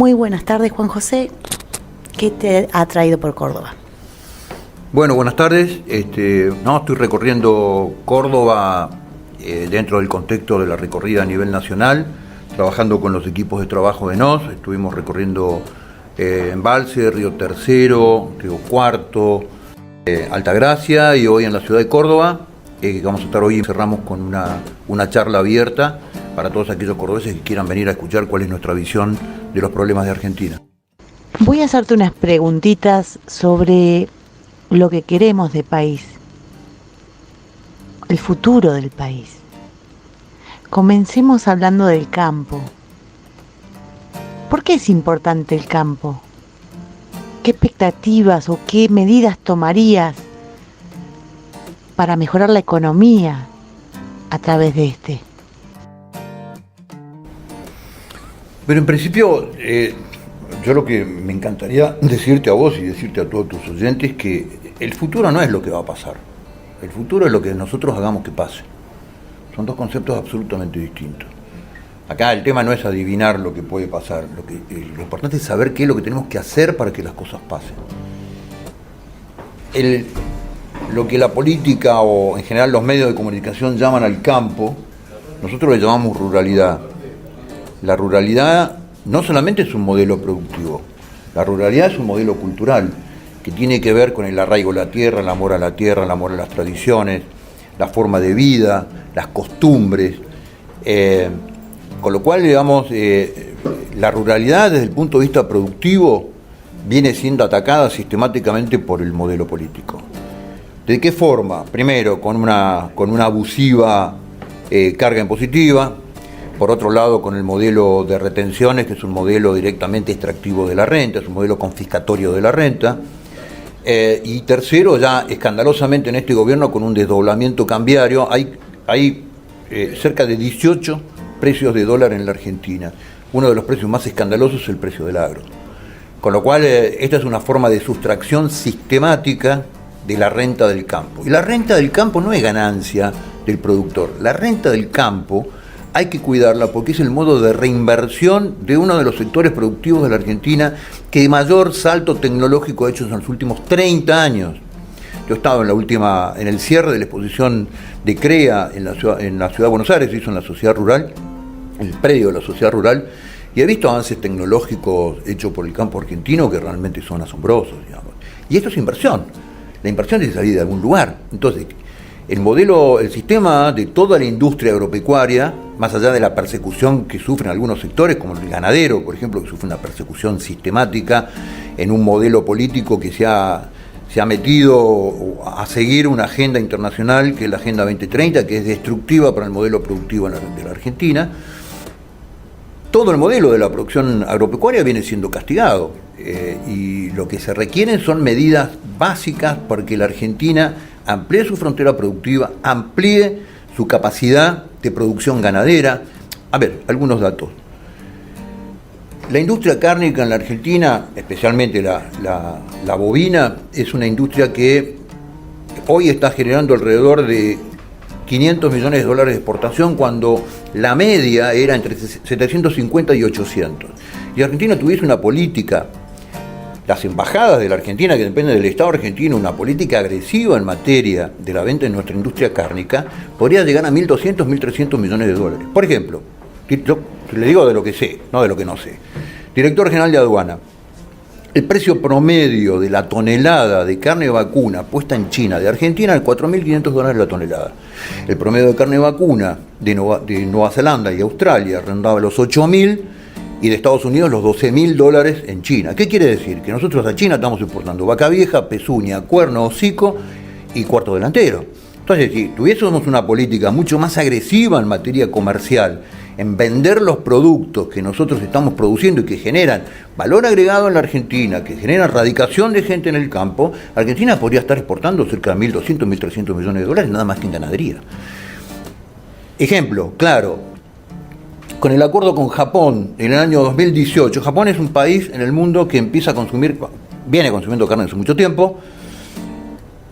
Muy buenas tardes, Juan José. ¿Qué te ha traído por Córdoba? Bueno, buenas tardes. Estoy recorriendo Córdoba dentro del contexto de la recorrida a nivel nacional, trabajando con los equipos de trabajo de NOS. Estuvimos recorriendo Embalse, Río Tercero, Río Cuarto, Altagracia y hoy en la ciudad de Córdoba. Vamos a estar hoy, cerramos con una charla abierta para todos aquellos cordobeses que quieran venir a escuchar cuál es nuestra visión de los problemas de Argentina. Voy a hacerte unas preguntitas sobre lo que queremos de país, el futuro del país. Comencemos hablando del campo. ¿Por qué es importante el campo? ¿Qué expectativas o qué medidas tomarías para mejorar la economía a través de este? Pero en principio, yo lo que me encantaría decirte a vos y decirte a todos tus oyentes que el futuro no es lo que va a pasar. El futuro es lo que nosotros hagamos que pase. Son dos conceptos absolutamente distintos. Acá el tema no es adivinar lo que puede pasar. Lo importante es saber qué es lo que tenemos que hacer para que las cosas pasen. Lo que la política o en general los medios de comunicación llaman al campo, nosotros le llamamos ruralidad. La ruralidad no solamente es un modelo productivo, la ruralidad es un modelo cultural que tiene que ver con el arraigo a la tierra, el amor a la tierra, el amor a las tradiciones, la forma de vida, las costumbres. Con lo cual, digamos, la ruralidad desde el punto de vista productivo viene siendo atacada sistemáticamente por el modelo político. ¿De qué forma? Primero, con una abusiva carga impositiva. Por otro lado, con el modelo de retenciones, que es un modelo directamente extractivo de la renta, es un modelo confiscatorio de la renta. Y tercero, ya escandalosamente en este gobierno, con un desdoblamiento cambiario, hay cerca de 18 precios de dólar en la Argentina. Uno de los precios más escandalosos es el precio del agro. Con lo cual, esta es una forma de sustracción sistemática de la renta del campo. Y la renta del campo no es ganancia del productor. La renta del campo hay que cuidarla porque es el modo de reinversión de uno de los sectores productivos de la Argentina que mayor salto tecnológico ha hecho en los últimos 30 años. Yo he estado en el cierre de la exposición de CREA en la ciudad de Buenos Aires, se hizo en la sociedad rural, el predio de la sociedad rural, y he visto avances tecnológicos hechos por el campo argentino que realmente son asombrosos, digamos. Y esto es inversión. La inversión es de salir de algún lugar. Entonces, el sistema de toda la industria agropecuaria, más allá de la persecución que sufren algunos sectores, como el ganadero, por ejemplo, que sufre una persecución sistemática en un modelo político que se ha metido a seguir una agenda internacional, que es la Agenda 2030, que es destructiva para el modelo productivo de la Argentina. Todo el modelo de la producción agropecuaria viene siendo castigado y lo que se requieren son medidas básicas para que la Argentina amplíe su frontera productiva, amplíe su capacidad de producción ganadera. A ver, algunos datos. La industria cárnica en la Argentina, especialmente la bovina, es una industria que hoy está generando alrededor de 500 millones de dólares de exportación cuando la media era entre 750 y 800. Y Argentina tuviese una política, las embajadas de la Argentina, que dependen del Estado argentino, una política agresiva en materia de la venta de nuestra industria cárnica, podría llegar a 1.200, 1.300 millones de dólares. Por ejemplo, yo le digo de lo que sé, no de lo que no sé. Director General de Aduana, el precio promedio de la tonelada de carne vacuna puesta en China de Argentina es $4.500 la tonelada. El promedio de carne vacuna de Nueva Zelanda y Australia rondaba los 8.000 y de Estados Unidos los $12.000 en China. ¿Qué quiere decir? Que nosotros a China estamos importando vaca vieja, pezuña, cuerno, hocico y cuarto delantero. Entonces, si tuviésemos una política mucho más agresiva en materia comercial, en vender los productos que nosotros estamos produciendo y que generan valor agregado en la Argentina, que generan radicación de gente en el campo, Argentina podría estar exportando cerca de 1.200, 1.300 millones de dólares, nada más que en ganadería. Ejemplo, claro, con el acuerdo con Japón en el año 2018, Japón es un país en el mundo que viene consumiendo carne hace mucho tiempo,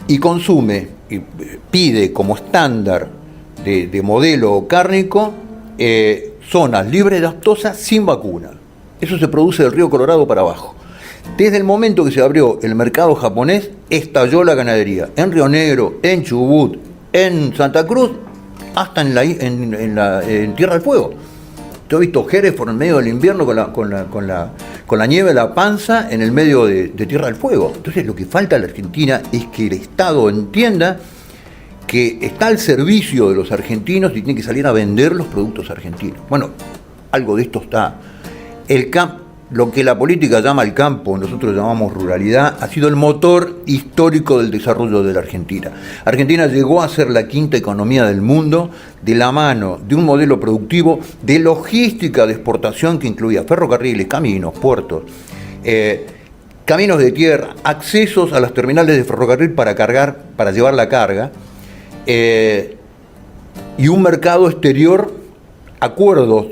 y consume y pide como estándar de modelo cárnico zonas libres de lactosa sin vacuna. Eso se produce del río Colorado para abajo. Desde el momento que se abrió el mercado japonés, estalló la ganadería. En Río Negro, en Chubut, en Santa Cruz, hasta en Tierra del Fuego. Yo he visto Hereford en medio del invierno con la nieve a la panza en el medio de Tierra del Fuego. Entonces lo que falta a la Argentina es que el Estado entienda que está al servicio de los argentinos y tiene que salir a vender los productos argentinos. Bueno, algo de esto está. Lo que la política llama el campo, nosotros llamamos ruralidad, ha sido el motor histórico del desarrollo de la Argentina. Argentina llegó a ser la quinta economía del mundo de la mano de un modelo productivo de logística de exportación que incluía ferrocarriles, caminos, puertos, caminos de tierra, accesos a las terminales de ferrocarril para llevar la carga, y un mercado exterior, acuerdos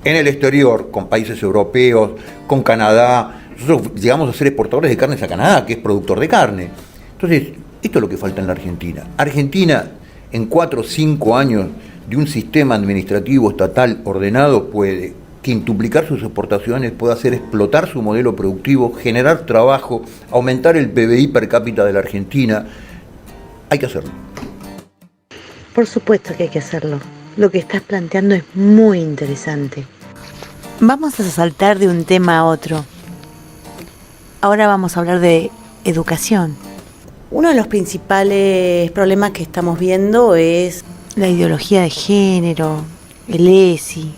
en el exterior, con países europeos, con Canadá. Nosotros llegamos a ser exportadores de carnes a Canadá, que es productor de carne. Entonces, esto es lo que falta en la Argentina. Argentina, en 4 o 5 años de un sistema administrativo estatal ordenado, puede quintuplicar sus exportaciones, puede hacer explotar su modelo productivo, generar trabajo, aumentar el PBI per cápita de la Argentina. Hay que hacerlo. Por supuesto que hay que hacerlo. Lo que estás planteando es muy interesante. Vamos a saltar de un tema a otro. Ahora vamos a hablar de educación. Uno de los principales problemas que estamos viendo es La ideología de género, el ESI,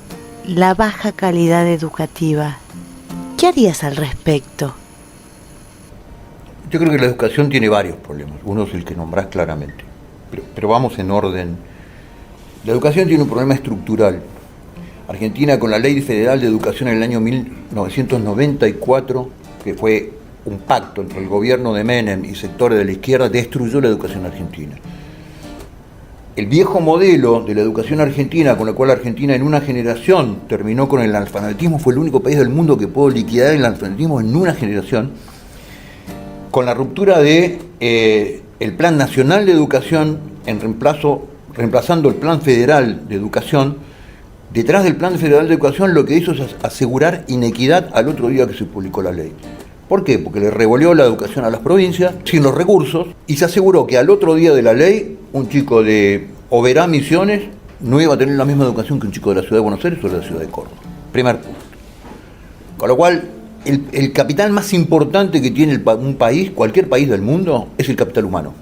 la baja calidad educativa. ¿Qué harías al respecto? Yo creo que la educación tiene varios problemas. Uno es el que nombrás claramente. Pero vamos en orden. La educación tiene un problema estructural. Argentina, con la Ley Federal de Educación en el año 1994, que fue un pacto entre el gobierno de Menem y sectores de la izquierda, destruyó la educación argentina. El viejo modelo de la educación argentina, con el cual Argentina en una generación terminó con el analfabetismo, fue el único país del mundo que pudo liquidar el analfabetismo en una generación, con la ruptura de el Plan Nacional de Educación reemplazando el Plan Federal de Educación. Detrás del Plan Federal de Educación lo que hizo es asegurar inequidad al otro día que se publicó la ley. ¿Por qué? Porque le revolvió la educación a las provincias sin los recursos y se aseguró que al otro día de la ley un chico de Oberá, Misiones, no iba a tener la misma educación que un chico de la ciudad de Buenos Aires o de la ciudad de Córdoba. Primer punto. Con lo cual, el capital más importante que tiene un país, cualquier país del mundo, es el capital humano,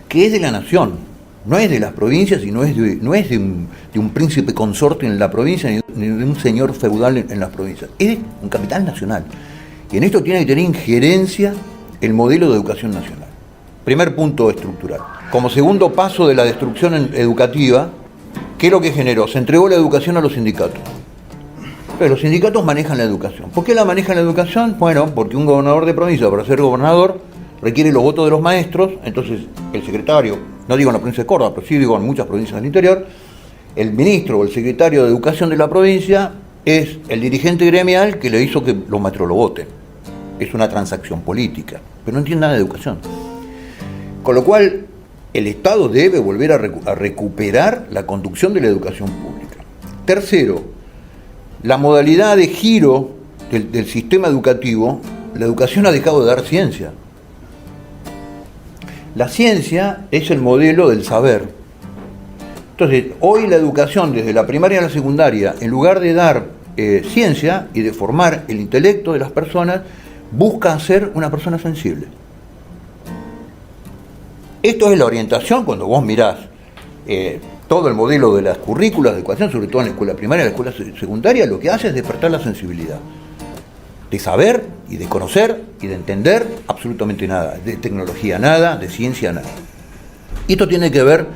que es de la nación. No es de las provincias y no es de un príncipe consorte en la provincia ni de un señor feudal en las provincias. Es un capital nacional. Y en esto tiene que tener injerencia el modelo de educación nacional. Primer punto estructural. Como segundo paso de la destrucción educativa, ¿qué es lo que generó? Se entregó la educación a los sindicatos. Pero los sindicatos manejan la educación. ¿Por qué la manejan la educación? Bueno, porque un gobernador de provincia, para ser gobernador, requiere los votos de los maestros. Entonces el secretario, no digo en la provincia de Córdoba, pero sí digo en muchas provincias del interior, el ministro o el secretario de Educación de la provincia es el dirigente gremial que le hizo que los maestros lo voten. Es una transacción política, pero no entiende nada de educación. Con lo cual, el Estado debe volver a recuperar la conducción de la educación pública. Tercero, la modalidad de giro del sistema educativo, la educación ha dejado de dar ciencia. La ciencia es el modelo del saber. Entonces, hoy la educación, desde la primaria a la secundaria, en lugar de dar ciencia y de formar el intelecto de las personas, busca ser una persona sensible. Esto es la orientación cuando vos mirás todo el modelo de las currículas de educación, sobre todo en la escuela primaria y la escuela secundaria, lo que hace es despertar la sensibilidad. De saber y de conocer y de entender absolutamente nada, de tecnología nada, de ciencia nada. Y esto tiene que ver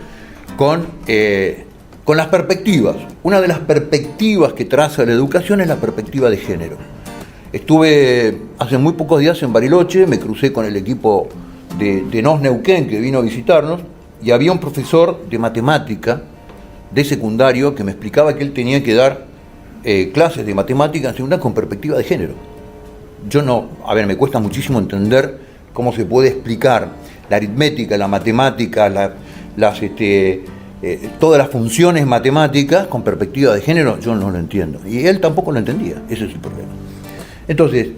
con las perspectivas. Una de las perspectivas que traza la educación es la perspectiva de género. Estuve hace muy pocos días en Bariloche, me crucé con el equipo de NOS Neuquén que vino a visitarnos y había un profesor de matemática de secundario que me explicaba que él tenía que dar clases de matemática en secundaria con perspectiva de género. Me cuesta muchísimo entender cómo se puede explicar la aritmética, la matemática, todas las funciones matemáticas con perspectiva de género, yo no lo entiendo. Y él tampoco lo entendía, ese es el problema. Entonces,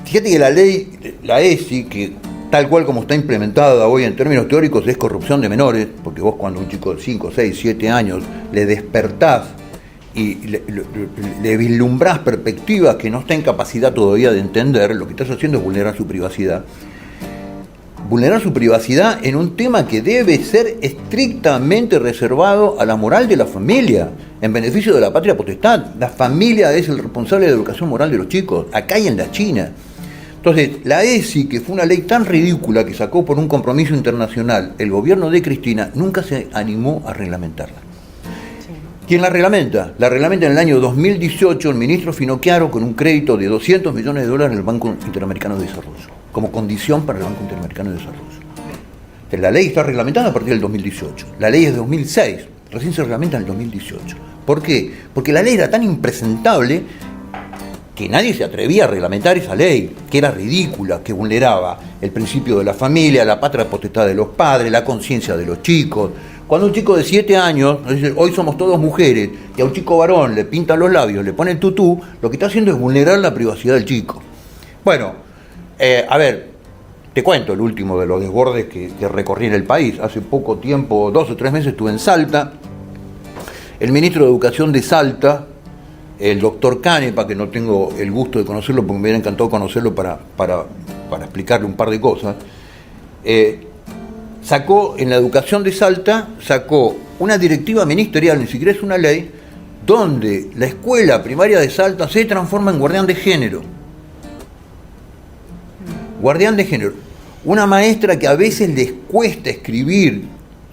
fíjate que la ley, la ESI, que tal cual como está implementada hoy en términos teóricos es corrupción de menores, porque vos cuando a un chico de 5, 6, 7 años le despertás y le vislumbrás perspectivas que no está en capacidad todavía de entender, lo que estás haciendo es vulnerar su privacidad. Vulnerar su privacidad en un tema que debe ser estrictamente reservado a la moral de la familia, en beneficio de la patria potestad. La familia es el responsable de la educación moral de los chicos, acá y en la China. Entonces, la ESI, que fue una ley tan ridícula que sacó por un compromiso internacional el gobierno de Cristina, nunca se animó a reglamentarla. ¿Quién la reglamenta? La reglamenta en el año 2018 el ministro Finocchiaro con un crédito de $200 millones en el Banco Interamericano de Desarrollo, como condición para el Banco Interamericano de Desarrollo. Entonces, la ley está reglamentada a partir del 2018. La ley es de 2006, recién se reglamenta en el 2018. ¿Por qué? Porque la ley era tan impresentable que nadie se atrevía a reglamentar esa ley, que era ridícula, que vulneraba el principio de la familia, la patria potestad de los padres, la conciencia de los chicos. Cuando un chico de 7 años dice, hoy somos todos mujeres, y a un chico varón le pinta los labios, le pone el tutú, lo que está haciendo es vulnerar la privacidad del chico. Bueno, a ver, te cuento el último de los desbordes que recorrí en el país. Hace poco tiempo, 2 o 3 meses, estuve en Salta. El ministro de Educación de Salta, el doctor Canepa, que no tengo el gusto de conocerlo porque me hubiera encantado conocerlo para explicarle un par de cosas, sacó en la educación de Salta, sacó una directiva ministerial, ni siquiera es una ley, donde la escuela primaria de Salta se transforma en guardián de género. Guardián de género. Una maestra que a veces les cuesta escribir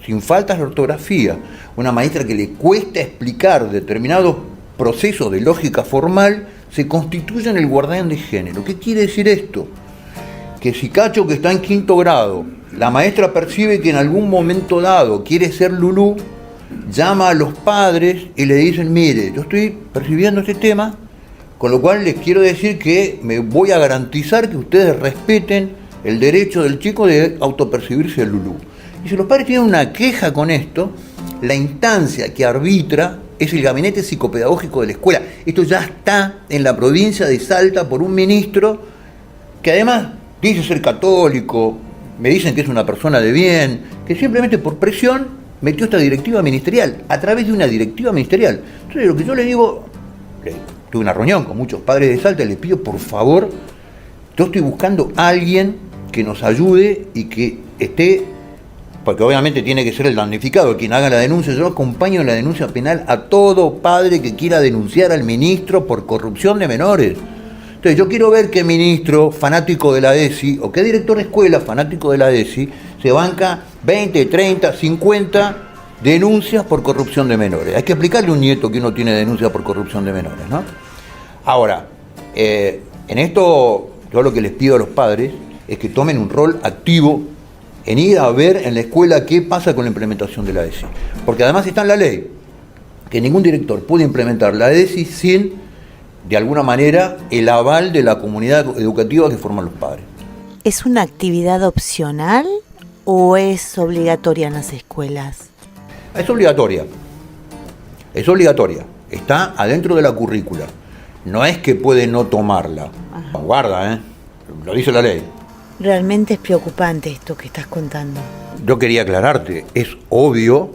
sin faltas de ortografía, una maestra que le cuesta explicar determinados procesos de lógica formal, se constituye en el guardián de género. ¿Qué quiere decir esto? Que si Cacho, que está en 5º grado, la maestra percibe que en algún momento dado quiere ser Lulú, llama a los padres y le dicen, mire, yo estoy percibiendo este tema, con lo cual les quiero decir que me voy a garantizar que ustedes respeten el derecho del chico de autopercibirse Lulú. Y si los padres tienen una queja con esto, la instancia que arbitra es el gabinete psicopedagógico de la escuela. Esto ya está en la provincia de Salta por un ministro que además dice ser católico, me dicen que es una persona de bien, que simplemente por presión metió esta directiva ministerial, a través de una directiva ministerial. Entonces lo que yo le digo, tuve una reunión con muchos padres de Salta y les pido por favor, yo estoy buscando a alguien que nos ayude y que esté, porque obviamente tiene que ser el damnificado quien haga la denuncia. Yo acompaño en la denuncia penal a todo padre que quiera denunciar al ministro por corrupción de menores. Entonces yo quiero ver qué ministro fanático de la ESI o qué director de escuela fanático de la ESI se banca 20, 30, 50 denuncias por corrupción de menores. Hay que explicarle a un nieto que uno tiene denuncias por corrupción de menores, ¿no? Ahora, en esto yo lo que les pido a los padres es que tomen un rol activo en ir a ver en la escuela qué pasa con la implementación de la ESI. Porque además está en la ley que ningún director puede implementar la ESI sin, de alguna manera, el aval de la comunidad educativa que forman los padres. ¿Es una actividad opcional o es obligatoria en las escuelas? Es obligatoria. Es obligatoria. Está adentro de la currícula. No es que puede no tomarla. Guarda, lo dice la ley. Realmente es preocupante esto que estás contando. Yo quería aclararte, es obvio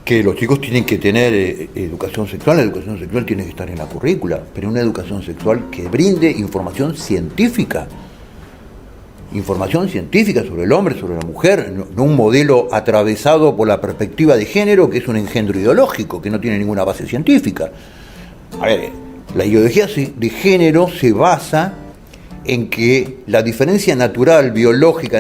que los chicos tienen que tener educación sexual, la educación sexual tiene que estar en la currícula, pero una educación sexual que brinde información científica sobre el hombre, sobre la mujer, no un modelo atravesado por la perspectiva de género, que es un engendro ideológico, que no tiene ninguna base científica. A ver, la ideología de género se basa en que la diferencia natural, biológica,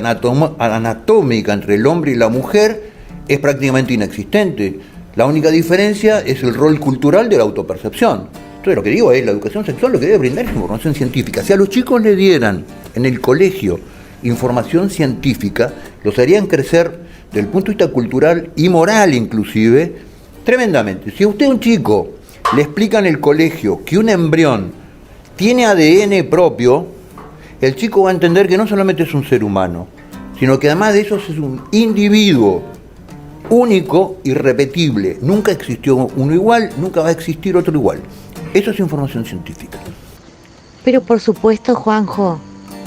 anatómica entre el hombre y la mujer es prácticamente inexistente. La única diferencia es el rol cultural de la autopercepción. Entonces lo que digo es, la educación sexual lo que debe brindar es información científica. Si a los chicos le dieran en el colegio información científica, los harían crecer desde el punto de vista cultural y moral inclusive, tremendamente. Si a usted, un chico, le explica en el colegio que un embrión tiene ADN propio, el chico va a entender que no solamente es un ser humano, sino que además de eso es un individuo único, irrepetible. Nunca existió uno igual, nunca va a existir otro igual. Eso es información científica. Pero por supuesto, Juanjo,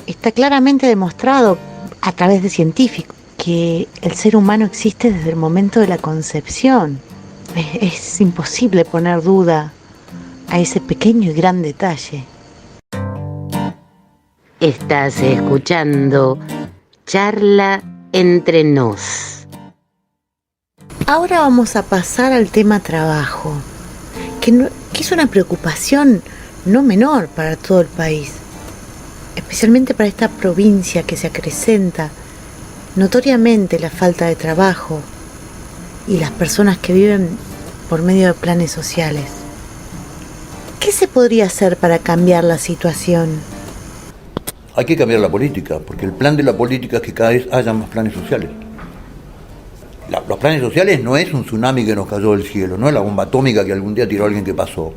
está claramente demostrado a través de científicos que el ser humano existe desde el momento de la concepción. Es imposible poner duda a ese pequeño y gran detalle. Estás escuchando Charla Entre Nos. Ahora vamos a pasar al tema trabajo, que es una preocupación no menor para todo el país, especialmente para esta provincia que se acrecenta notoriamente la falta de trabajo y las personas que viven por medio de planes sociales. ¿Qué se podría hacer para cambiar la situación? Hay que cambiar la política, porque el plan de la política es que cada vez haya más planes sociales. Los planes sociales no es un tsunami que nos cayó del cielo, no es la bomba atómica que algún día tiró alguien que pasó.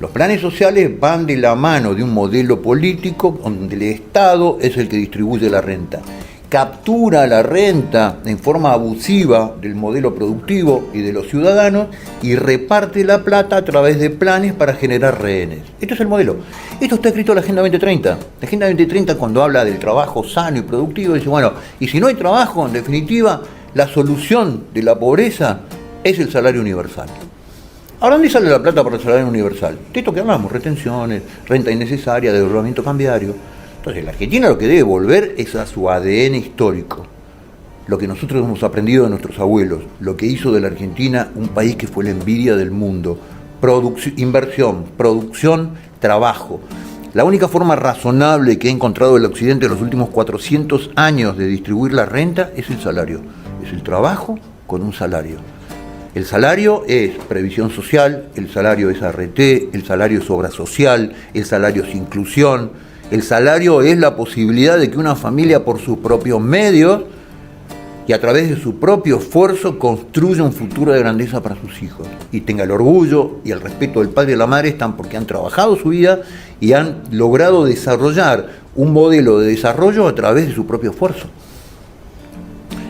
Los planes sociales van de la mano de un modelo político donde el Estado es el que distribuye la renta. Captura la renta en forma abusiva del modelo productivo y de los ciudadanos y reparte la plata a través de planes para generar rehenes. Esto es el modelo. Esto está escrito en la Agenda 2030. La Agenda 2030, cuando habla del trabajo sano y productivo, dice, bueno, y si no hay trabajo, en definitiva, la solución de la pobreza es el salario universal. ¿Ahora dónde sale la plata para el salario universal? De esto que hablamos, retenciones, renta innecesaria, devaluamiento cambiario. Entonces, la Argentina lo que debe volver es a su ADN histórico. Lo que nosotros hemos aprendido de nuestros abuelos, lo que hizo de la Argentina un país que fue la envidia del mundo. Inversión, producción, trabajo. La única forma razonable que ha encontrado el Occidente en los últimos 400 años de distribuir la renta es el salario. Es el trabajo con un salario. El salario es previsión social, el salario es ART, el salario es obra social, el salario es inclusión. El salario es la posibilidad de que una familia por sus propios medios y a través de su propio esfuerzo construya un futuro de grandeza para sus hijos y tenga el orgullo y el respeto del padre y de la madre están porque han trabajado su vida y han logrado desarrollar un modelo de desarrollo a través de su propio esfuerzo.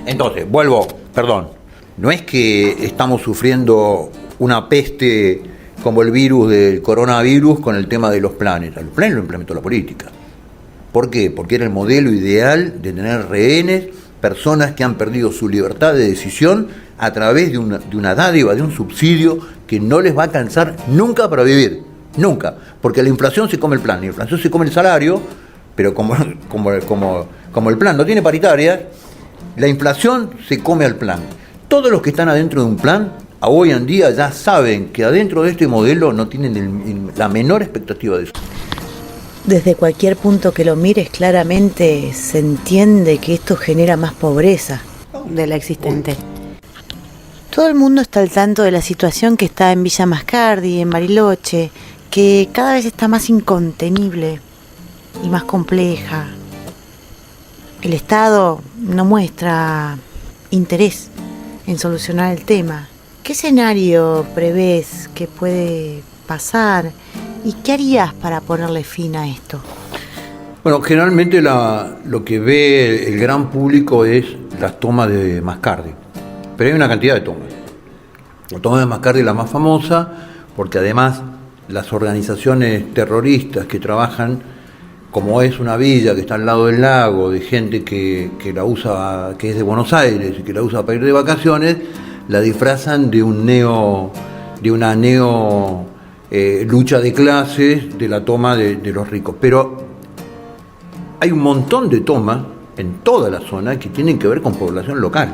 Entonces, no es que estamos sufriendo una peste como el virus del coronavirus con el tema de los planes. El plan lo implementó la política. ¿Por qué? Porque era el modelo ideal de tener rehenes, personas que han perdido su libertad de decisión a través de una dádiva, de un subsidio que no les va a alcanzar nunca para vivir. Nunca. Porque la inflación se come el plan, la inflación se come el salario, pero como el plan no tiene paritarias, la inflación se come al plan. Todos los que están adentro de un plan hoy en día ya saben que adentro de este modelo no tienen la menor expectativa de eso. Desde cualquier punto que lo mires, claramente se entiende que esto genera más pobreza de la existente. Todo el mundo está al tanto de la situación que está en Villa Mascardi, en Bariloche, que cada vez está más incontenible y más compleja. El Estado no muestra interés en solucionar el tema. ¿Qué escenario prevés que puede pasar y qué harías para ponerle fin a esto? Bueno, generalmente lo que ve el gran público es las tomas de Mascardi, pero hay una cantidad de tomas. La toma de Mascardi es la más famosa porque además las organizaciones terroristas que trabajan, como es una villa que está al lado del lago, de gente que la usa, que es de Buenos Aires y que la usa para ir de vacaciones, la disfrazan de una lucha de clases, de la toma de los ricos. Pero hay un montón de tomas en toda la zona que tienen que ver con población local.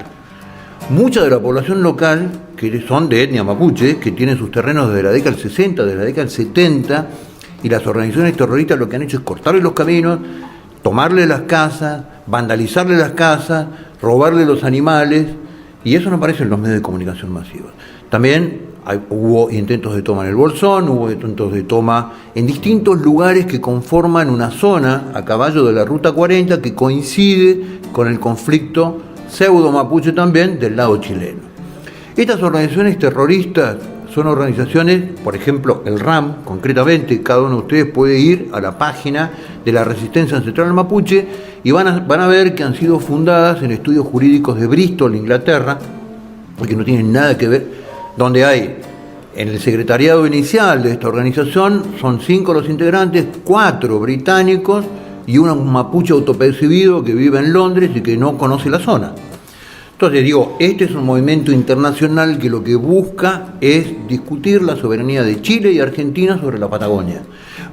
Mucha de la población local, que son de etnia mapuche, que tienen sus terrenos desde la década del 60, desde la década del 70, y las organizaciones terroristas lo que han hecho es cortarle los caminos, tomarle las casas, vandalizarle las casas, robarle los animales, y eso no aparece en los medios de comunicación masivos. También hubo intentos de toma en el Bolsón, hubo intentos de toma en distintos lugares que conforman una zona a caballo de la Ruta 40 que coincide con el conflicto pseudo mapuche también del lado chileno. Estas organizaciones terroristas son organizaciones, por ejemplo, el RAM, concretamente, cada uno de ustedes puede ir a la página de la Resistencia Ancestral Mapuche y van a ver que han sido fundadas en estudios jurídicos de Bristol, Inglaterra, porque no tienen nada que ver, donde hay en el secretariado inicial de esta organización son 5 los integrantes, 4 británicos y un mapuche autopercibido que vive en Londres y que no conoce la zona. Entonces digo, este es un movimiento internacional que lo que busca es discutir la soberanía de Chile y Argentina sobre la Patagonia,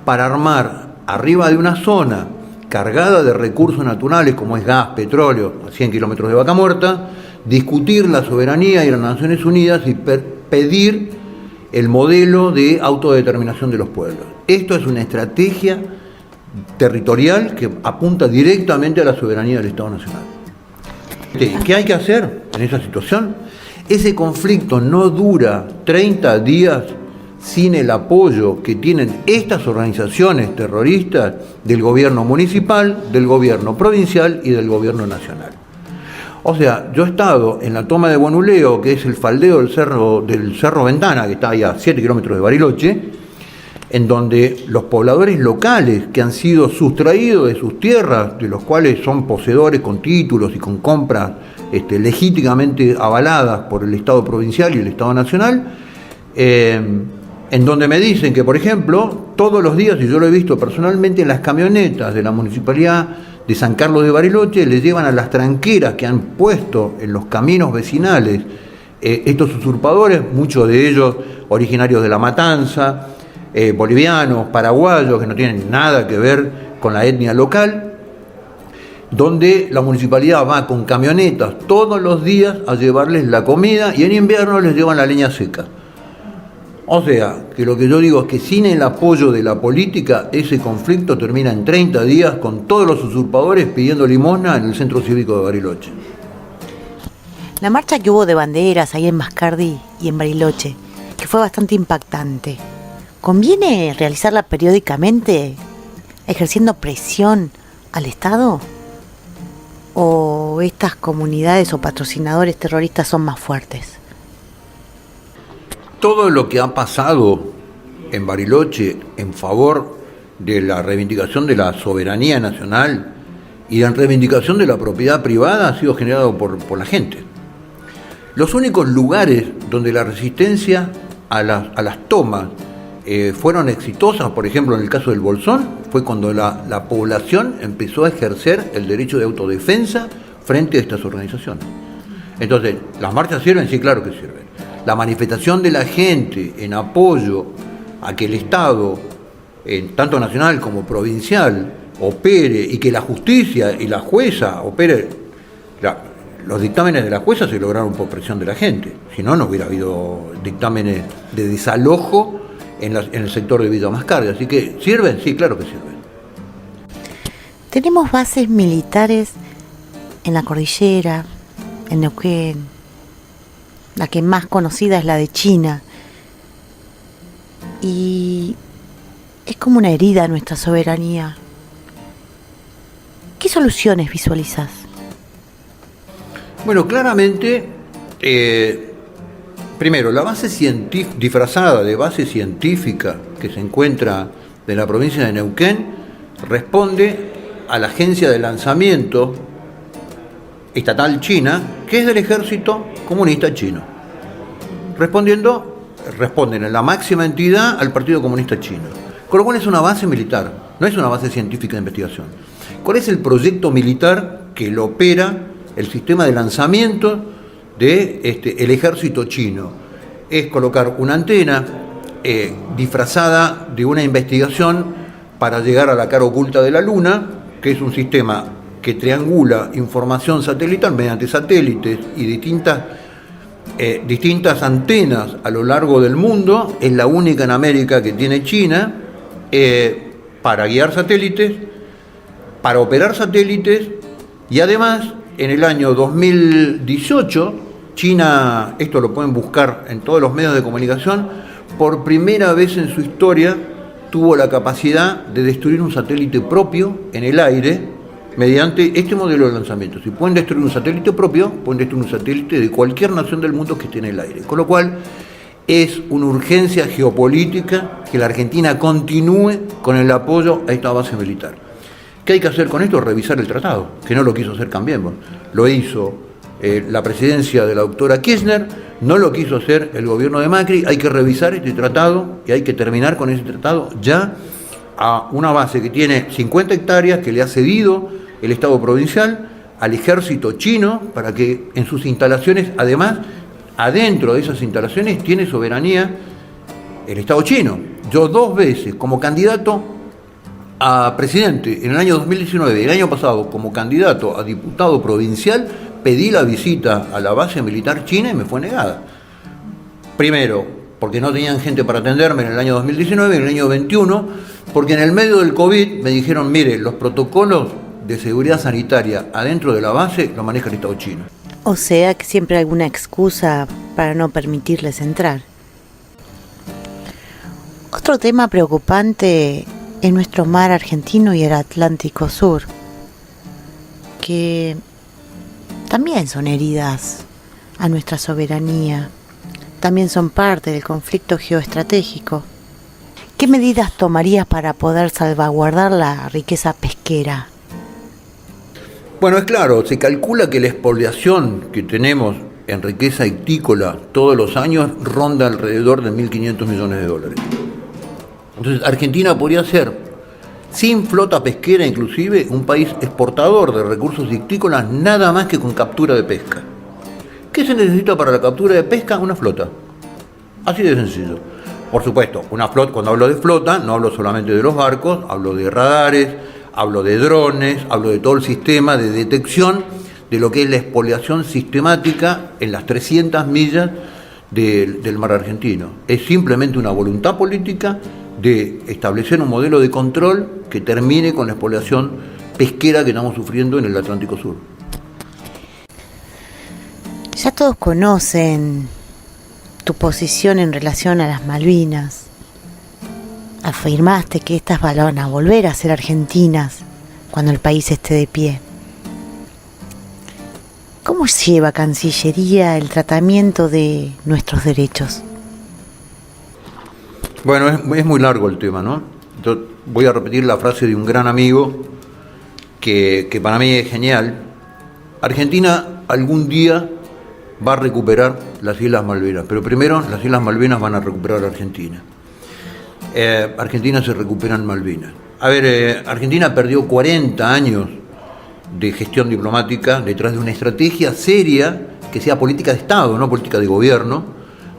para armar arriba de una zona cargada de recursos naturales como es gas, petróleo, a 100 kilómetros de Vaca Muerta, discutir la soberanía y las Naciones Unidas y pedir el modelo de autodeterminación de los pueblos. Esto es una estrategia territorial que apunta directamente a la soberanía del Estado Nacional. ¿Qué hay que hacer en esa situación? Ese conflicto no dura 30 días sin el apoyo que tienen estas organizaciones terroristas del gobierno municipal, del gobierno provincial y del gobierno nacional. O sea, yo he estado en la toma de Bonuleo, que es el faldeo del Cerro Ventana, que está ahí a 7 kilómetros de Bariloche, en donde los pobladores locales que han sido sustraídos de sus tierras, de los cuales son poseedores con títulos y con compras legítimamente avaladas por el Estado provincial y el Estado nacional, en donde me dicen que, por ejemplo, todos los días, y yo lo he visto personalmente, en las camionetas de la Municipalidad de San Carlos de Bariloche les llevan a las tranqueras que han puesto en los caminos vecinales estos usurpadores, muchos de ellos originarios de La Matanza, bolivianos, paraguayos, que no tienen nada que ver con la etnia local, donde la municipalidad va con camionetas todos los días a llevarles la comida y en invierno les llevan la leña seca. O sea, que lo que yo digo es que sin el apoyo de la política, ese conflicto termina en 30 días con todos los usurpadores pidiendo limosna en el centro cívico de Bariloche. La marcha que hubo de banderas ahí en Mascardi y en Bariloche, que fue bastante impactante, ¿conviene realizarla periódicamente, ejerciendo presión al Estado? ¿O estas comunidades o patrocinadores terroristas son más fuertes? Todo lo que ha pasado en Bariloche en favor de la reivindicación de la soberanía nacional y la reivindicación de la propiedad privada ha sido generado por la gente. Los únicos lugares donde la resistencia a las tomas fueron exitosas, por ejemplo en el caso del Bolsón, fue cuando la población empezó a ejercer el derecho de autodefensa frente a estas organizaciones. Entonces, ¿las marchas sirven? Sí, claro que sirven. La manifestación de la gente en apoyo a que el Estado, tanto nacional como provincial, opere y que la justicia y la jueza opere. Los dictámenes de la jueza se lograron por presión de la gente, si no, no hubiera habido dictámenes de desalojo en el sector de Villa Mascardi. Así que, ¿sirven? Sí, claro que sirven. Tenemos bases militares en la cordillera, en Neuquén. La que más conocida es la de China. Y es como una herida a nuestra soberanía. ¿Qué soluciones visualizas? Bueno, claramente, primero, la base disfrazada de base científica que se encuentra en la provincia de Neuquén responde a la agencia de lanzamiento estatal china, que es del ejército comunista chino. Responden en la máxima entidad al Partido Comunista Chino. Con lo cual es una base militar, no es una base científica de investigación. ¿Cuál es el proyecto militar que lo opera el sistema de lanzamiento el ejército chino? Es colocar una antena disfrazada de una investigación para llegar a la cara oculta de la Luna, que es un sistema que triangula información satelital mediante satélites y distintas antenas a lo largo del mundo. Es la única en América que tiene China, para guiar satélites, para operar satélites, y además en el año 2018 China, esto lo pueden buscar en todos los medios de comunicación, por primera vez en su historia tuvo la capacidad de destruir un satélite propio en el aire mediante este modelo de lanzamiento. Si pueden destruir un satélite propio, pueden destruir un satélite de cualquier nación del mundo que esté en el aire. Con lo cual, es una urgencia geopolítica que la Argentina continúe con el apoyo a esta base militar. ¿Qué hay que hacer con esto? Revisar el tratado, que no lo quiso hacer Cambiemos. Lo hizo la presidencia de la doctora Kirchner, no lo quiso hacer el gobierno de Macri. Hay que revisar este tratado y hay que terminar con ese tratado ya a una base que tiene 50 hectáreas que le ha cedido el Estado provincial al ejército chino para que en sus instalaciones, además, adentro de esas instalaciones tiene soberanía el Estado chino. Yo 2 veces como candidato a presidente en el año 2019 y el año pasado como candidato a diputado provincial pedí la visita a la base militar china y me fue negada. Primero, porque no tenían gente para atenderme en el año 2019 y en el año 21, porque en el medio del COVID me dijeron, mire, los protocolos de seguridad sanitaria adentro de la base lo maneja el Estado chino. O sea que siempre hay alguna excusa para no permitirles entrar. Otro tema preocupante es nuestro mar argentino y el Atlántico Sur, que también son heridas a nuestra soberanía, también son parte del conflicto geoestratégico. ¿Qué medidas tomarías para poder salvaguardar la riqueza pesquera? Bueno, es claro, se calcula que la expoliación que tenemos en riqueza ictícola todos los años ronda alrededor de 1.500 millones de dólares. Entonces, Argentina podría ser, sin flota pesquera inclusive, un país exportador de recursos ictícolas nada más que con captura de pesca. ¿Qué se necesita para la captura de pesca? Una flota. Así de sencillo. Por supuesto, una flota, cuando hablo de flota, no hablo solamente de los barcos, hablo de radares, hablo de drones, hablo de todo el sistema de detección de lo que es la expoliación sistemática en las 300 millas del mar argentino. Es simplemente una voluntad política de establecer un modelo de control que termine con la expoliación pesquera que estamos sufriendo en el Atlántico Sur. Ya todos conocen tu posición en relación a las Malvinas. Afirmaste que estas van a volver a ser argentinas cuando el país esté de pie. ¿Cómo lleva Cancillería el tratamiento de nuestros derechos? Bueno, es muy largo el tema, ¿no? Yo voy a repetir la frase de un gran amigo que para mí es genial. Argentina algún día va a recuperar las Islas Malvinas, pero primero las Islas Malvinas van a recuperar a Argentina. Argentina se recupera en Malvinas. A ver, Argentina perdió 40 años de gestión diplomática detrás de una estrategia seria que sea política de Estado, no política de gobierno,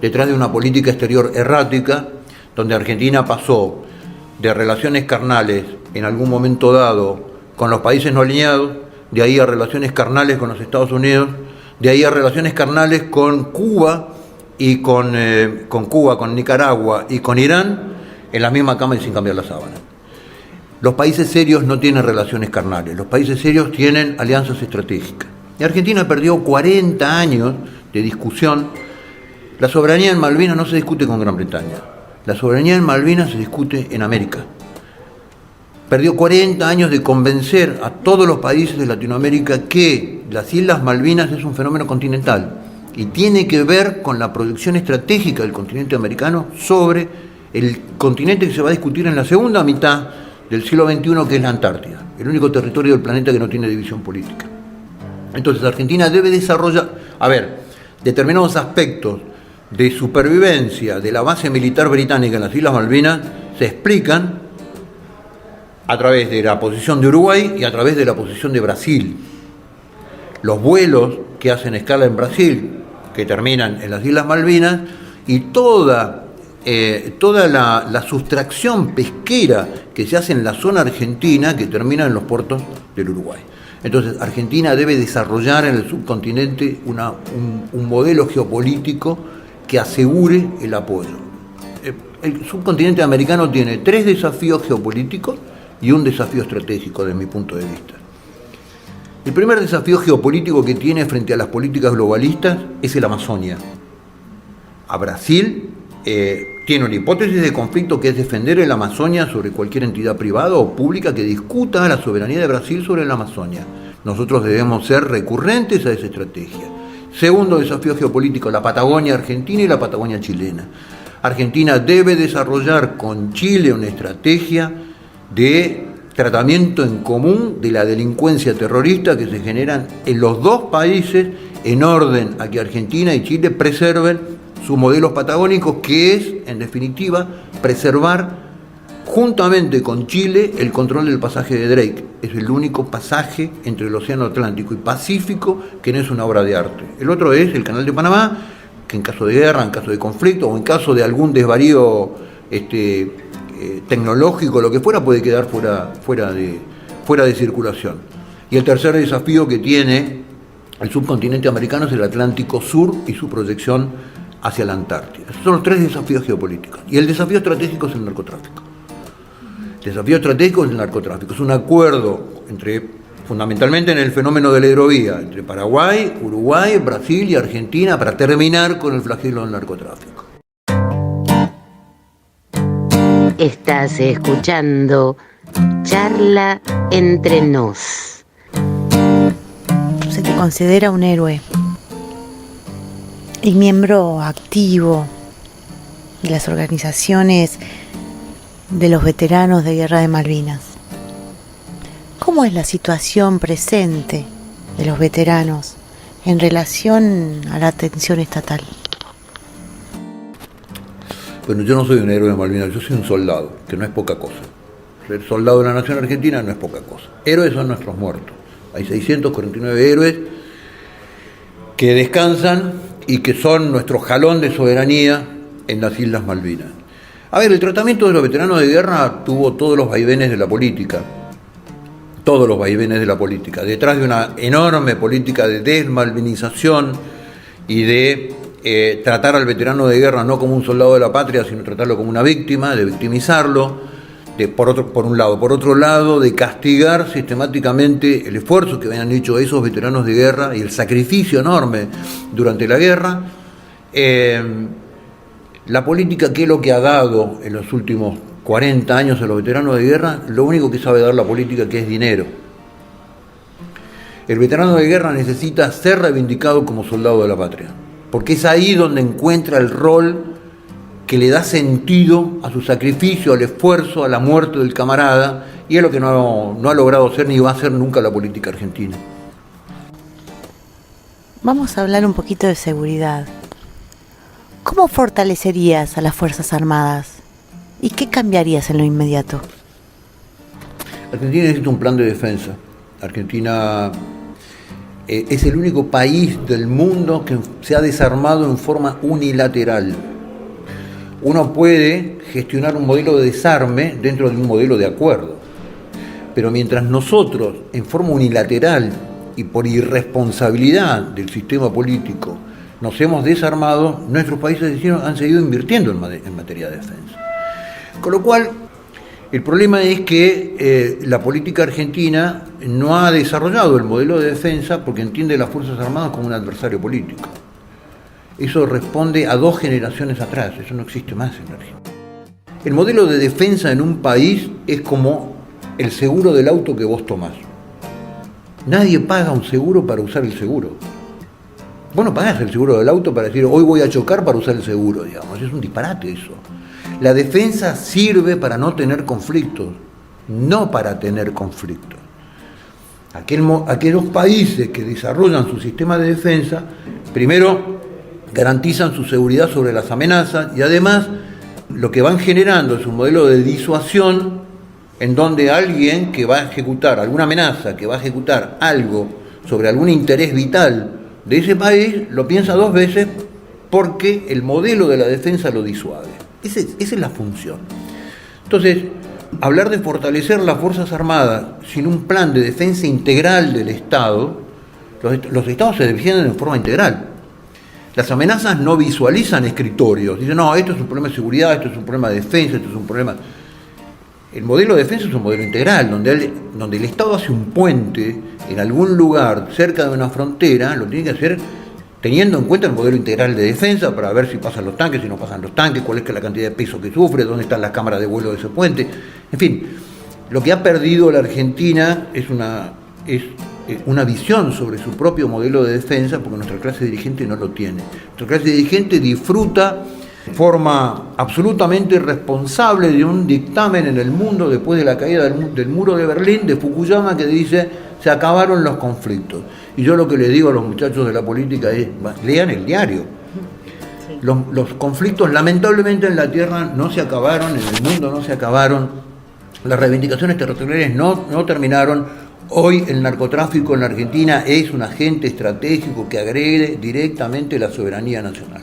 detrás de una política exterior errática, donde Argentina pasó de relaciones carnales en algún momento dado con los países no alineados, de ahí a relaciones carnales con los Estados Unidos, de ahí a relaciones carnales con Cuba y con Nicaragua y con Irán en la misma cama y sin cambiar la sábana. Los países serios no tienen relaciones carnales, los países serios tienen alianzas estratégicas. Y Argentina perdió 40 años de discusión. La soberanía en Malvinas no se discute con Gran Bretaña, la soberanía en Malvinas se discute en América. Perdió 40 años de convencer a todos los países de Latinoamérica que las Islas Malvinas es un fenómeno continental y tiene que ver con la proyección estratégica del continente americano sobre el continente que se va a discutir en la segunda mitad del siglo XXI, que es la Antártida, el único territorio del planeta que no tiene división política. Entonces Argentina debe desarrollar, determinados aspectos de supervivencia de la base militar británica en las Islas Malvinas se explican a través de la posición de Uruguay y a través de la posición de Brasil. Los vuelos que hacen escala en Brasil, que terminan en las Islas Malvinas, y toda la sustracción pesquera que se hace en la zona argentina que termina en los puertos del Uruguay. Entonces Argentina debe desarrollar en el subcontinente un modelo geopolítico que asegure el apoyo. El subcontinente americano tiene 3 desafíos geopolíticos y un desafío estratégico desde mi punto de vista. El primer desafío geopolítico que tiene frente a las políticas globalistas es el Amazonia. A Brasil tiene una hipótesis de conflicto que es defender el Amazonia sobre cualquier entidad privada o pública que discuta la soberanía de Brasil sobre la Amazonia. Nosotros debemos ser recurrentes a esa estrategia. Segundo desafío geopolítico, la Patagonia argentina y la Patagonia chilena. Argentina debe desarrollar con Chile una estrategia de tratamiento en común de la delincuencia terrorista que se generan en los dos países, en orden a que Argentina y Chile preserven sus modelos patagónicos, que es, en definitiva, preservar juntamente con Chile el control del pasaje de Drake. Es el único pasaje entre el Océano Atlántico y Pacífico que no es una obra de arte. El otro es el Canal de Panamá, que en caso de guerra, en caso de conflicto o en caso de algún desvarío tecnológico, lo que fuera, puede quedar fuera de circulación. Y el tercer desafío que tiene el subcontinente americano es el Atlántico Sur y su proyección hacia la Antártida. Esos son los tres desafíos geopolíticos. Y el desafío estratégico es el narcotráfico. El desafío estratégico es el narcotráfico. Es un acuerdo fundamentalmente en el fenómeno de la hidrovía, entre Paraguay, Uruguay, Brasil y Argentina, para terminar con el flagelo del narcotráfico. Estás escuchando Charla entre Nos. Se te considera un héroe y miembro activo de las organizaciones de los veteranos de Guerra de Malvinas. ¿Cómo es la situación presente de los veteranos en relación a la atención estatal? Bueno, yo no soy un héroe de Malvinas, yo soy un soldado, que no es poca cosa. Ser soldado de la nación argentina no es poca cosa. Héroes son nuestros muertos. Hay 649 héroes que descansan y que son nuestro jalón de soberanía en las Islas Malvinas. A ver, el tratamiento de los veteranos de guerra tuvo todos los vaivenes de la política. Todos los vaivenes de la política. Detrás de una enorme política de desmalvinización y de tratar al veterano de guerra no como un soldado de la patria, sino tratarlo como una víctima, de victimizarlo, por un lado. Por otro lado, de castigar sistemáticamente el esfuerzo que habían hecho esos veteranos de guerra y el sacrificio enorme durante la guerra. La política, ¿qué es lo que ha dado en los últimos 40 años a los veteranos de guerra? Lo único que sabe dar la política, que es dinero. El veterano de guerra necesita ser reivindicado como soldado de la patria, porque es ahí donde encuentra el rol que le da sentido a su sacrificio, al esfuerzo, a la muerte del camarada, y es lo que no ha logrado hacer ni va a hacer nunca la política argentina. Vamos a hablar un poquito de seguridad. ¿Cómo fortalecerías a las Fuerzas Armadas? ¿Y qué cambiarías en lo inmediato? Argentina necesita un plan de defensa. Argentina es el único país del mundo que se ha desarmado en forma unilateral. Uno puede gestionar un modelo de desarme dentro de un modelo de acuerdo, pero mientras nosotros, en forma unilateral y por irresponsabilidad del sistema político, nos hemos desarmado, nuestros países vecinos han seguido invirtiendo en materia de defensa. Con lo cual, el problema es que la política argentina no ha desarrollado el modelo de defensa porque entiende a las Fuerzas Armadas como un adversario político. Eso responde a 2 generaciones atrás, eso no existe más en Argentina. El modelo de defensa en un país es como el seguro del auto que vos tomás. Nadie paga un seguro para usar el seguro. Vos no pagás el seguro del auto para decir, hoy voy a chocar para usar el seguro, digamos. Es un disparate eso. La defensa sirve para no tener conflictos, no para tener conflictos. Aquellos países que desarrollan su sistema de defensa, primero garantizan su seguridad sobre las amenazas y además lo que van generando es un modelo de disuasión en donde alguien que va a ejecutar alguna amenaza, que va a ejecutar algo sobre algún interés vital de ese país, lo piensa 2 veces porque el modelo de la defensa lo disuade. Esa es la función. Entonces, hablar de fortalecer las Fuerzas Armadas sin un plan de defensa integral del Estado, los Estados se defienden en forma integral. Las amenazas no visualizan escritorios, dicen, no, esto es un problema de seguridad, esto es un problema de defensa, esto es un problema... El modelo de defensa es un modelo integral, donde el Estado hace un puente en algún lugar cerca de una frontera, lo tiene que hacer teniendo en cuenta el modelo integral de defensa para ver si pasan los tanques, si no pasan los tanques, cuál es la cantidad de peso que sufre, dónde están las cámaras de vuelo de ese puente. En fin, lo que ha perdido la Argentina es una visión sobre su propio modelo de defensa, porque nuestra clase dirigente no lo tiene. Nuestra clase dirigente disfruta forma absolutamente irresponsable de un dictamen en el mundo después de la caída del muro de Berlín, de Fukuyama, que dice: se acabaron los conflictos. Y yo lo que les digo a los muchachos de la política es: lean el diario. Sí. Los conflictos lamentablemente en la Tierra no se acabaron, en el mundo no se acabaron, las reivindicaciones territoriales no terminaron. Hoy el narcotráfico en la Argentina es un agente estratégico que agrede directamente la soberanía nacional.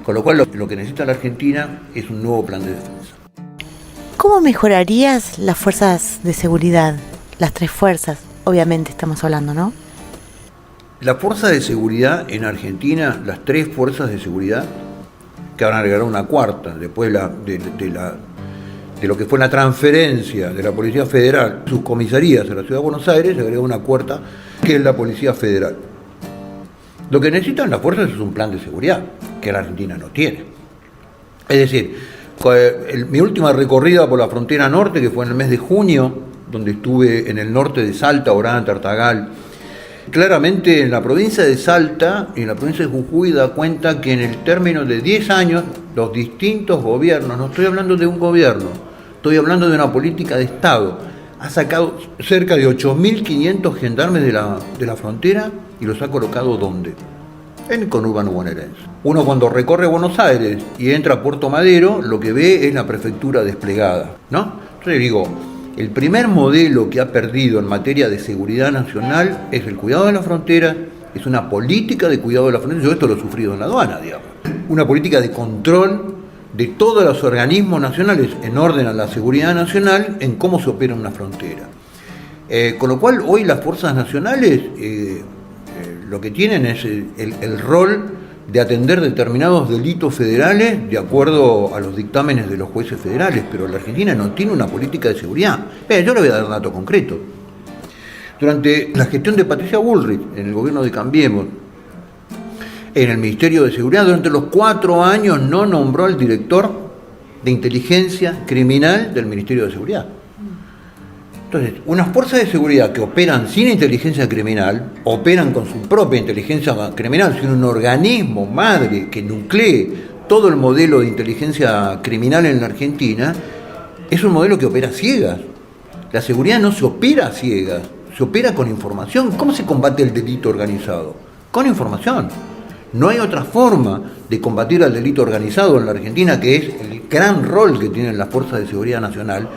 Con lo cual lo que necesita la Argentina es un nuevo plan de defensa. ¿Cómo mejorarías las fuerzas de seguridad? Las 3 fuerzas, obviamente estamos hablando, ¿no? La fuerza de seguridad en Argentina, las 3 fuerzas de seguridad, que van a agregar una cuarta, después de lo que fue la transferencia de la Policía Federal, sus comisarías a la Ciudad de Buenos Aires, se agrega una cuarta, que es la Policía Federal. Lo que necesitan las fuerzas es un plan de seguridad, que la Argentina no tiene. Es decir, mi última recorrida por la frontera norte, que fue en el mes de junio, donde estuve en el norte de Salta, Orán, Tartagal, claramente en la provincia de Salta y en la provincia de Jujuy da cuenta que en el término de 10 años, los distintos gobiernos, no estoy hablando de un gobierno, estoy hablando de una política de Estado, ha sacado cerca de 8.500 gendarmes de la frontera y los ha colocado ¿dónde? En el conurbano bonaerense. Uno cuando recorre Buenos Aires y entra a Puerto Madero, lo que ve es la prefectura desplegada, ¿no? Entonces digo, el primer modelo que ha perdido en materia de seguridad nacional es el cuidado de la frontera, es una política de cuidado de la frontera. Yo esto lo he sufrido en la aduana, digamos. Una política de control de todos los organismos nacionales en orden a la seguridad nacional en cómo se opera una frontera. Con lo cual hoy las fuerzas nacionales lo que tienen es el rol de atender determinados delitos federales de acuerdo a los dictámenes de los jueces federales, pero la Argentina no tiene una política de seguridad. Yo le voy a dar un dato concreto. Durante la gestión de Patricia Bullrich en el gobierno de Cambiemos, en el Ministerio de Seguridad, durante los 4 años no nombró al director de inteligencia criminal del Ministerio de Seguridad. Entonces, unas fuerzas de seguridad que operan sin inteligencia criminal, operan con su propia inteligencia criminal, sin un organismo madre que nuclee todo el modelo de inteligencia criminal en la Argentina, es un modelo que opera ciegas. La seguridad no se opera ciegas, se opera con información. ¿Cómo se combate el delito organizado? Con información. No hay otra forma de combatir al delito organizado en la Argentina, que es el gran rol que tienen las fuerzas de seguridad nacional.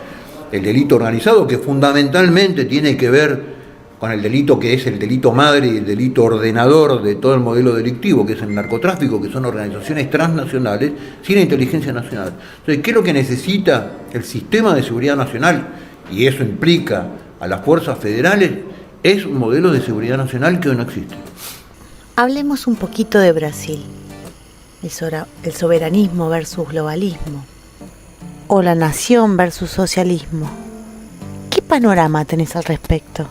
El delito organizado, que fundamentalmente tiene que ver con el delito que es el delito madre y el delito ordenador de todo el modelo delictivo, que es el narcotráfico, que son organizaciones transnacionales sin inteligencia nacional. Entonces, ¿qué es lo que necesita el sistema de seguridad nacional? Y eso implica a las fuerzas federales, es un modelo de seguridad nacional que hoy no existe. Hablemos un poquito de Brasil, el soberanismo versus globalismo, o la nación versus socialismo. ¿Qué panorama tenés al respecto,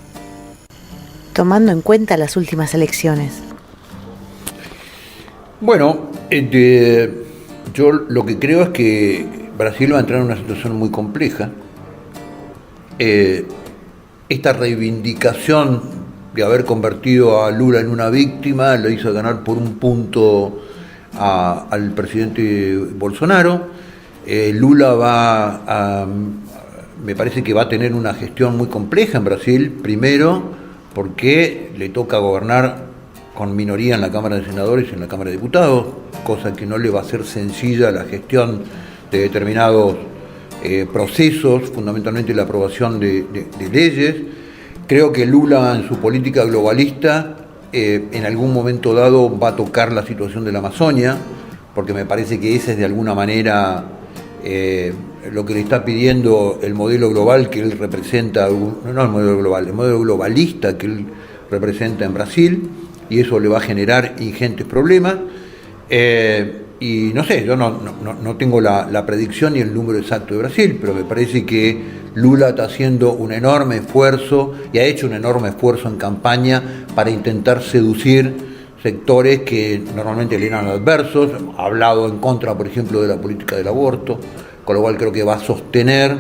tomando en cuenta las últimas elecciones? Bueno, yo lo que creo es que Brasil va a entrar en una situación muy compleja. Esta reivindicación de haber convertido a Lula en una víctima le hizo ganar por un punto al presidente Bolsonaro. Lula me parece que va a tener una gestión muy compleja en Brasil, primero porque le toca gobernar con minoría en la Cámara de Senadores y en la Cámara de Diputados, cosa que no le va a ser sencilla la gestión de determinados procesos, fundamentalmente la aprobación de leyes. Creo que Lula en su política globalista en algún momento dado va a tocar la situación de la Amazonia, porque me parece que ese es de alguna manera lo que le está pidiendo el modelo global que él representa, no el modelo global, el modelo globalista que él representa en Brasil, y eso le va a generar ingentes problemas. Y no sé, yo no tengo la predicción ni el número exacto de Brasil, pero me parece que Lula está haciendo un enorme esfuerzo y ha hecho un enorme esfuerzo en campaña para intentar seducir sectores que normalmente le eran adversos. Ha hablado en contra, por ejemplo, de la política del aborto, con lo cual creo que va a sostener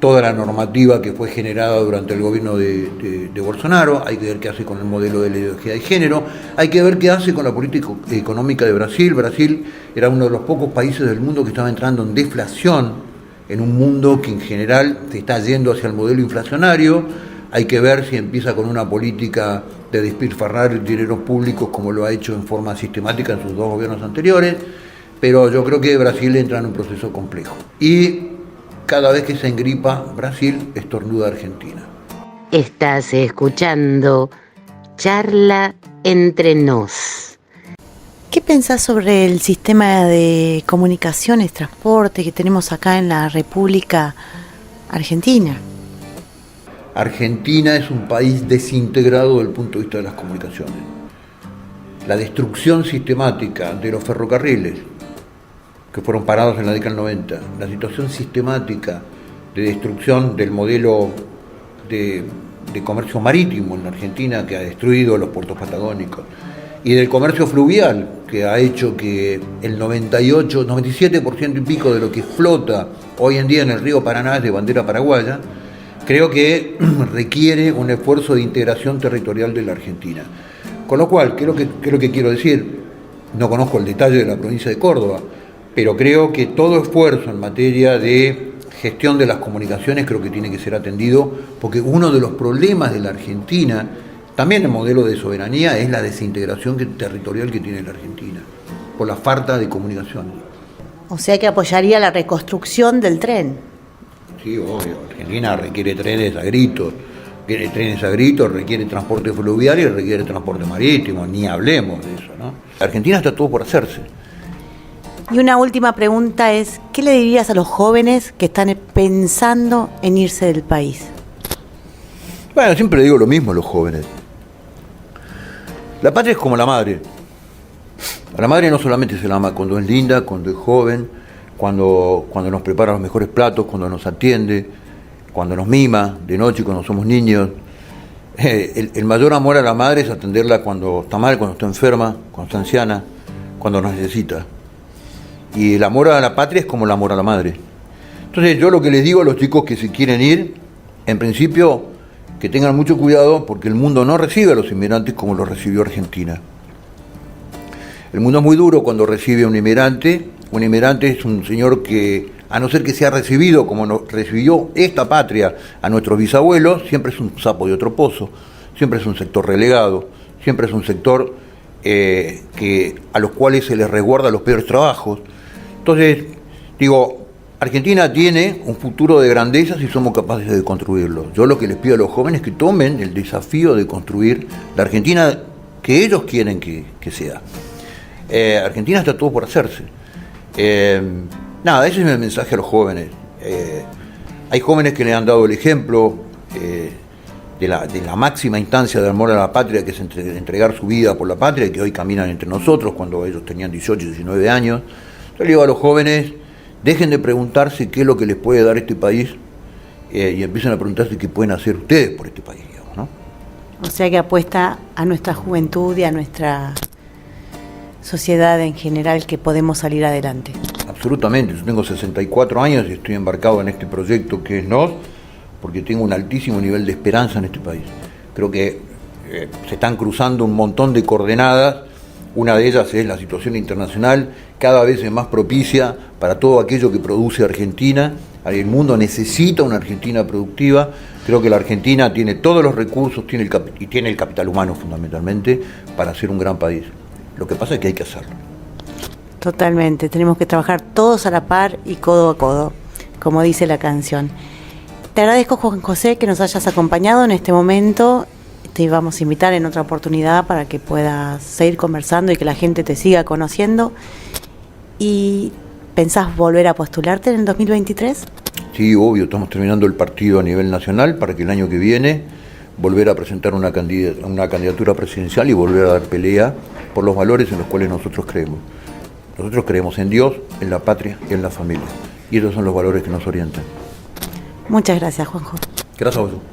toda la normativa que fue generada durante el gobierno de Bolsonaro, hay que ver qué hace con el modelo de la ideología de género, hay que ver qué hace con la política económica de Brasil. Brasil era uno de los pocos países del mundo que estaba entrando en deflación, en un mundo que en general se está yendo hacia el modelo inflacionario. Hay que ver si empieza con una política de despilfarrar dineros públicos como lo ha hecho en forma sistemática en sus dos gobiernos anteriores, pero yo creo que Brasil entra en un proceso complejo. Y cada vez que se engripa Brasil, estornuda Argentina. Estás escuchando Charla entre Nos. ¿Qué pensás sobre el sistema de comunicaciones, transporte que tenemos acá en la República Argentina? Argentina es un país desintegrado desde el punto de vista de las comunicaciones. La destrucción sistemática de los ferrocarriles, que fueron parados en la década del 90, la situación sistemática de destrucción del modelo de comercio marítimo en Argentina, que ha destruido los puertos patagónicos, y del comercio fluvial, que ha hecho que el 97% y pico de lo que flota hoy en día en el río Paraná es de bandera paraguaya, creo que requiere un esfuerzo de integración territorial de la Argentina. Con lo cual, ¿qué es lo que quiero decir? No conozco el detalle de la provincia de Córdoba, pero creo que todo esfuerzo en materia de gestión de las comunicaciones creo que tiene que ser atendido, porque uno de los problemas de la Argentina, también el modelo de soberanía, es la desintegración territorial que tiene la Argentina, por la falta de comunicaciones. O sea que apoyaría la reconstrucción del tren. Sí, obvio. Argentina requiere trenes a gritos, requiere transporte fluvial y requiere transporte marítimo, ni hablemos de eso, ¿no? Argentina está todo por hacerse. Y una última pregunta es, ¿qué le dirías a los jóvenes que están pensando en irse del país? Bueno, siempre digo lo mismo a los jóvenes. La patria es como la madre. A la madre no solamente se la ama cuando es linda, cuando es joven, cuando nos prepara los mejores platos, cuando nos atiende, cuando nos mima de noche, cuando somos niños. El mayor amor a la madre es atenderla cuando está mal, cuando está enferma, cuando está anciana, cuando nos necesita. Y el amor a la patria es como el amor a la madre. Entonces yo lo que les digo a los chicos que se quieren ir, en principio, que tengan mucho cuidado porque el mundo no recibe a los inmigrantes como los recibió Argentina. El mundo es muy duro cuando recibe a un inmigrante. Un inmigrante es un señor que, a no ser que sea recibido como nos recibió esta patria a nuestros bisabuelos, siempre es un sapo de otro pozo, siempre es un sector relegado, siempre es un sector a los cuales se les resguarda los peores trabajos. Entonces, digo, Argentina tiene un futuro de grandeza si somos capaces de construirlo. Yo lo que les pido a los jóvenes es que tomen el desafío de construir la Argentina que ellos quieren que sea. Argentina está todo por hacerse. Nada, ese es el mensaje a los jóvenes. Hay jóvenes que le han dado el ejemplo de la máxima instancia de amor a la patria, que es entregar su vida por la patria, y que hoy caminan entre nosotros cuando ellos tenían 18, 19 años. Yo le digo a los jóvenes, dejen de preguntarse qué es lo que les puede dar este país y empiecen a preguntarse qué pueden hacer ustedes por este país, digamos, ¿no? O sea que apuesta a nuestra juventud y a nuestra sociedad en general que podemos salir adelante. Absolutamente, yo tengo 64 años y estoy embarcado en este proyecto que es NOS, porque tengo un altísimo nivel de esperanza en este país. Creo que se están cruzando un montón de coordenadas. Una de ellas es la situación internacional, cada vez es más propicia para todo aquello que produce Argentina. El mundo necesita una Argentina productiva. Creo que la Argentina tiene todos los recursos y tiene el capital humano fundamentalmente para ser un gran país. Lo que pasa es que hay que hacerlo. Totalmente, tenemos que trabajar todos a la par y codo a codo, como dice la canción. Te agradezco, Juan José, que nos hayas acompañado en este momento. Te vamos a invitar en otra oportunidad para que puedas seguir conversando y que la gente te siga conociendo. ¿Y pensás volver a postularte en el 2023? Sí, obvio, estamos terminando el partido a nivel nacional para que el año que viene volver a presentar una candidatura presidencial y volver a dar pelea por los valores en los cuales nosotros creemos. Nosotros creemos en Dios, en la patria y en la familia. Y esos son los valores que nos orientan. Muchas gracias, Juanjo. Gracias a vos.